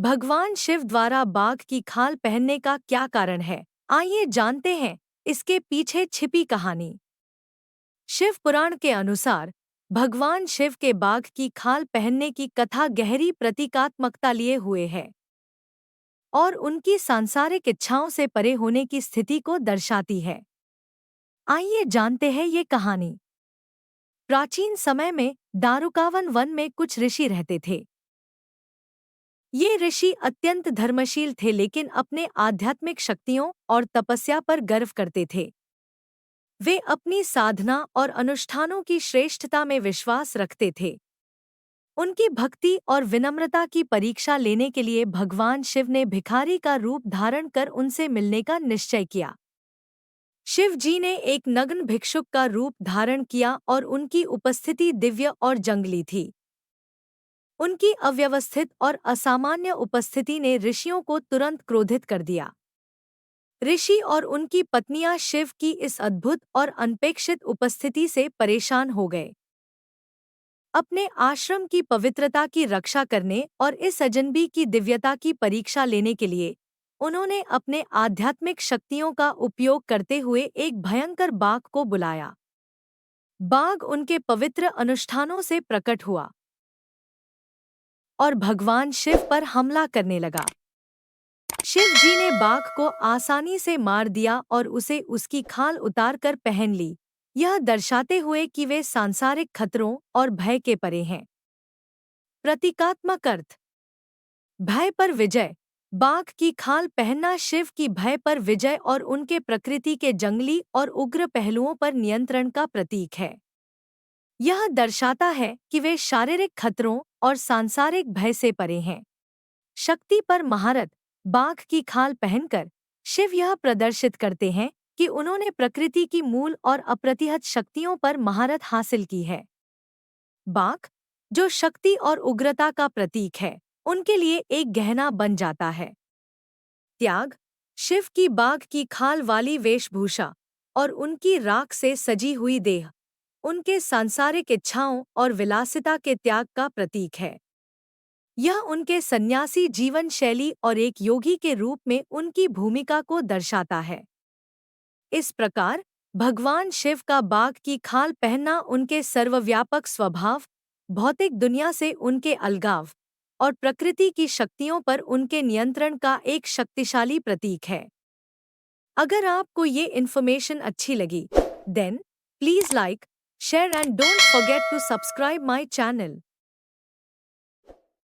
भगवान शिव द्वारा बाघ की खाल पहनने का क्या कारण है? आइए जानते हैं इसके पीछे छिपी कहानी। शिव पुराण के अनुसार भगवान शिव के बाघ की खाल पहनने की कथा गहरी प्रतीकात्मकता लिए हुए है और उनकी सांसारिक इच्छाओं से परे होने की स्थिति को दर्शाती है। आइए जानते हैं ये कहानी। प्राचीन समय में दारुकावन वन में कुछ ऋषि रहते थे। ये ऋषि अत्यंत धर्मशील थे लेकिन अपने आध्यात्मिक शक्तियों और तपस्या पर गर्व करते थे। वे अपनी साधना और अनुष्ठानों की श्रेष्ठता में विश्वास रखते थे। उनकी भक्ति और विनम्रता की परीक्षा लेने के लिए भगवान शिव ने भिखारी का रूप धारण कर उनसे मिलने का निश्चय किया। शिव जी ने एक नग्न भिक्षुक का रूप धारण किया और उनकी उपस्थिति दिव्य और जंगली थी। उनकी अव्यवस्थित और असामान्य उपस्थिति ने ऋषियों को तुरंत क्रोधित कर दिया। ऋषि और उनकी पत्नियां शिव की इस अद्भुत और अनपेक्षित उपस्थिति से परेशान हो गए। अपने आश्रम की पवित्रता की रक्षा करने और इस अजनबी की दिव्यता की परीक्षा लेने के लिए उन्होंने अपने आध्यात्मिक शक्तियों का उपयोग करते हुए एक भयंकर बाघ को बुलाया। बाघ उनके पवित्र अनुष्ठानों से प्रकट हुआ और भगवान शिव पर हमला करने लगा। शिव जी ने बाघ को आसानी से मार दिया और उसे उसकी खाल उतारकर पहन ली, यह दर्शाते हुए कि वे सांसारिक खतरों और भय के परे हैं। प्रतीकात्मक अर्थ। भय पर विजय। बाघ की खाल पहनना शिव की भय पर विजय और उनके प्रकृति के जंगली और उग्र पहलुओं पर नियंत्रण का प्रतीक है। यह दर्शाता है कि वे शारीरिक खतरों और सांसारिक भय से परे हैं। शक्ति पर महारत। बाघ की खाल पहनकर शिव यह प्रदर्शित करते हैं कि उन्होंने प्रकृति की मूल और अप्रतिहत शक्तियों पर महारत हासिल की है। बाघ, जो शक्ति और उग्रता का प्रतीक है, उनके लिए एक गहना बन जाता है। त्याग। शिव की बाघ की खाल वाली वेशभूषा और उनकी राख से सजी हुई देह उनके सांसारिक इच्छाओं और विलासिता के त्याग का प्रतीक है। यह उनके सन्यासी जीवन शैली और एक योगी के रूप में उनकी भूमिका को दर्शाता है। इस प्रकार भगवान शिव का बाघ की खाल पहनना उनके सर्वव्यापक स्वभाव, भौतिक दुनिया से उनके अलगाव और प्रकृति की शक्तियों पर उनके नियंत्रण का एक शक्तिशाली प्रतीक है। अगर आपको ये इन्फॉर्मेशन अच्छी लगी, then please like, share and don't forget to subscribe my channel.